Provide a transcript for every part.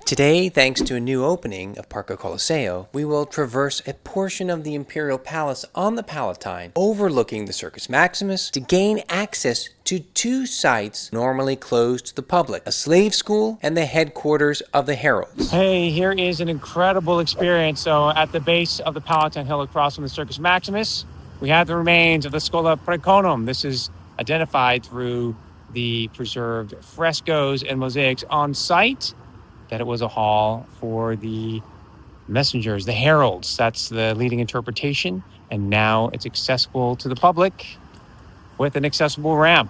Today, thanks to a new opening of Parco Colosseo, we will traverse a portion of the Imperial Palace on the Palatine, overlooking the Circus Maximus, to gain access to two sites normally closed to the public, a slave school and the headquarters of the Heralds. Hey, here is an incredible experience. So at the base of the Palatine Hill across from the Circus Maximus, we have the remains of the Skolola Praonum. This is identified through the preserved frescoes and mosaics on site that it was a hall for the messengers, the heralds. That's the leading interpretation. And now it's accessible to the public with an accessible ramp.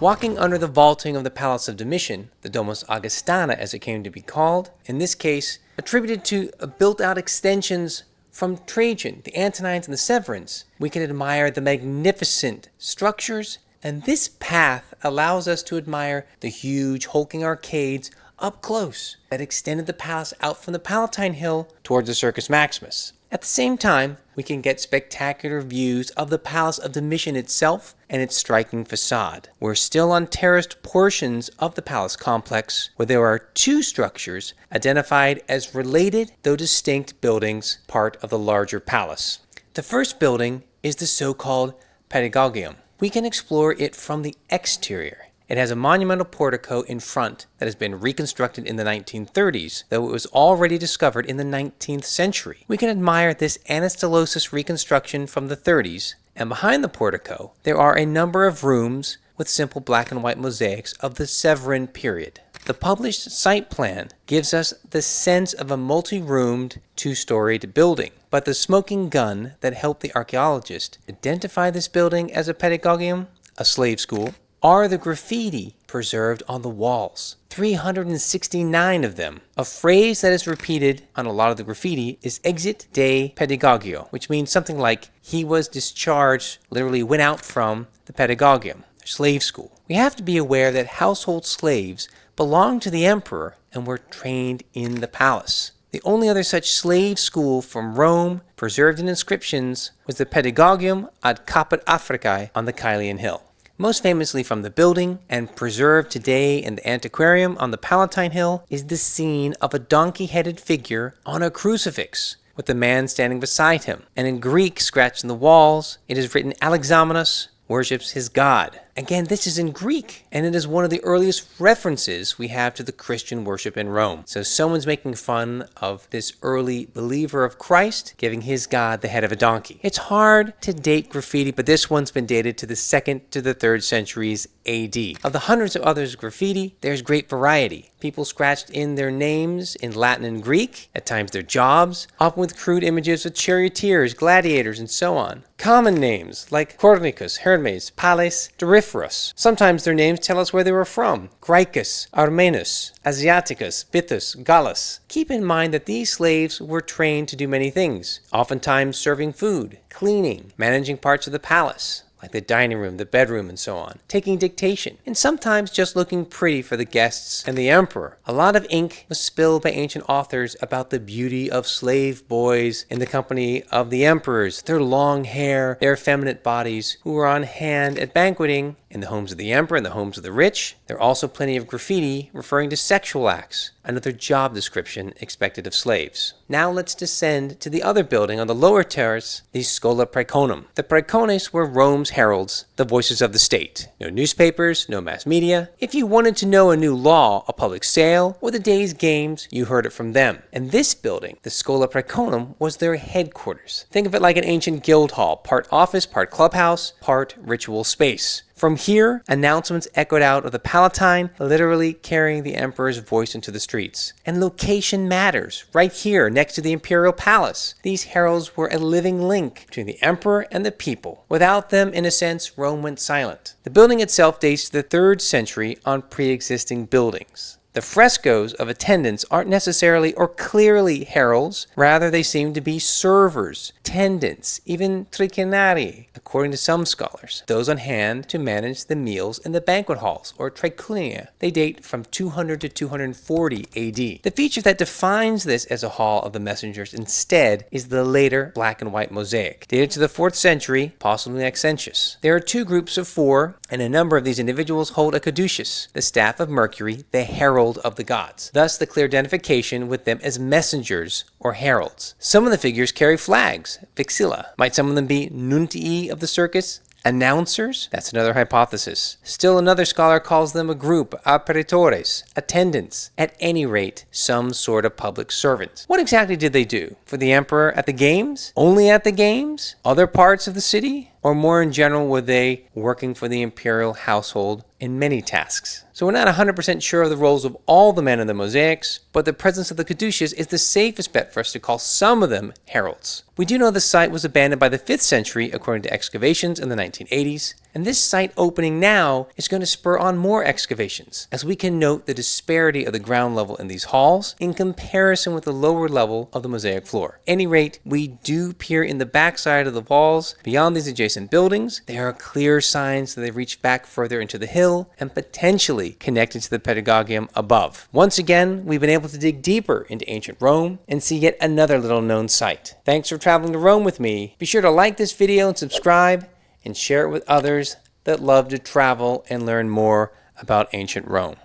Walking under the vaulting of the Palace of Domitian, the Domus Augustana as it came to be called, in this case attributed to built-out extensions from Trajan, the Antonines, and the Severins, we can admire the magnificent structures, and this path allows us to admire the huge hulking arcades up close that extended the palace out from the Palatine Hill towards the Circus Maximus. At the same time, we can get spectacular views of the Palace of Domitian itself and its striking facade. We're still on terraced portions of the palace complex, where there are two structures identified as related though distinct buildings, part of the larger palace. The first building is the so-called pedagogium. We can explore it from the exterior. It has a monumental portico in front that has been reconstructed in the 1930s, though it was already discovered in the 19th century. We can admire this anastylosis reconstruction from the 30s, and behind the portico, there are a number of rooms with simple black and white mosaics of the Severan period. The published site plan gives us the sense of a multi-roomed, two-storied building, but the smoking gun that helped the archaeologist identify this building as a pedagogium, a slave school, are the graffiti preserved on the walls. 369 of them. A phrase that is repeated on a lot of the graffiti is exit de pedagogio, which means something like he was discharged, literally went out from the pedagogium, slave school. We have to be aware that household slaves belonged to the emperor and were trained in the palace. The only other such slave school from Rome, preserved in inscriptions, was the Pedagogium ad Caput Africae on the Caelian Hill. Most famously from the building, and preserved today in the antiquarium on the Palatine Hill, is the scene of a donkey-headed figure on a crucifix, with the man standing beside him. And in Greek, scratched in the walls, it is written Alexamenos worships his God. Again, this is in Greek, and it is one of the earliest references we have to the Christian worship in Rome. So someone's making fun of this early believer of Christ, giving his God the head of a donkey. It's hard to date graffiti, but this one's been dated to the 2nd to the 3rd centuries AD. Of the hundreds of others graffiti, there's great variety. People scratched in their names in Latin and Greek, at times their jobs, often with crude images of charioteers, gladiators, and so on. Common names like Cornicus, Hermes, Pallas, Doryphorus. Sometimes their names tell us where they were from. Graicus, Armenus, Asiaticus, Bithus, Gallus. Keep in mind that these slaves were trained to do many things, oftentimes serving food, cleaning, managing parts of the palace, like the dining room, the bedroom, and so on, taking dictation, and sometimes just looking pretty for the guests and the emperor. A lot of ink was spilled by ancient authors about the beauty of slave boys in the company of the emperors, their long hair, their effeminate bodies, who were on hand at banqueting in the homes of the emperor and the homes of the rich. There are also plenty of graffiti referring to sexual acts, another job description expected of slaves. Now let's descend to the other building on the lower terrace, the Skolola Praonum. The Praecones were Rome's heralds, the voices of the state. No newspapers, no mass media. If you wanted to know a new law, a public sale, or the day's games, you heard it from them. And this building, the Skolola Praonum, was their headquarters. Think of it like an ancient guild hall, part office, part clubhouse, part ritual space. From here, announcements echoed out of the Palatine, literally carrying the emperor's voice into the streets. And location matters, right here next to the imperial palace. These heralds were a living link between the emperor and the people. Without them, in a sense, Rome went silent. The building itself dates to the 3rd century on pre-existing buildings. The frescoes of attendants aren't necessarily or clearly heralds, rather they seem to be servers, tendants, even tricinnarii, according to some scholars, those on hand to manage the meals in the banquet halls, or tricunia. They date from 200 to 240 AD. The feature that defines this as a hall of the messengers instead is the later black and white mosaic, dated to the 4th century, possibly Maxentius. There are two groups of 4, and a number of these individuals hold a caduceus, the staff of Mercury, the herald herald of the gods, thus the clear identification with them as messengers or heralds. Some of the figures carry flags, vexilla. Might some of them be nuntii of the circus? Announcers? That's another hypothesis. Still another scholar calls them a group, apparitores, attendants. At any rate, some sort of public servant. What exactly did they do? For the emperor at the games? Only at the games? Other parts of the city? Or more in general, were they working for the imperial household in many tasks? So we're not 100% sure of the roles of all the men in the mosaics, but the presence of the caduceus is the safest bet for us to call some of them heralds. We do know the site was abandoned by the 5th century according to excavations in the 1980s, and this site opening now is going to spur on more excavations, as we can note the disparity of the ground level in these halls in comparison with the lower level of the mosaic floor. At any rate, we do peer in the backside of the walls beyond these adjacent buildings. There are clear signs that they've reached back further into the hill and potentially connected to the pedagogium above. Once again, we've been able to dig deeper into ancient Rome and see yet another little known site. Thanks for traveling to Rome with me. Be sure to like this video and subscribe, and share it with others that love to travel and learn more about ancient Rome.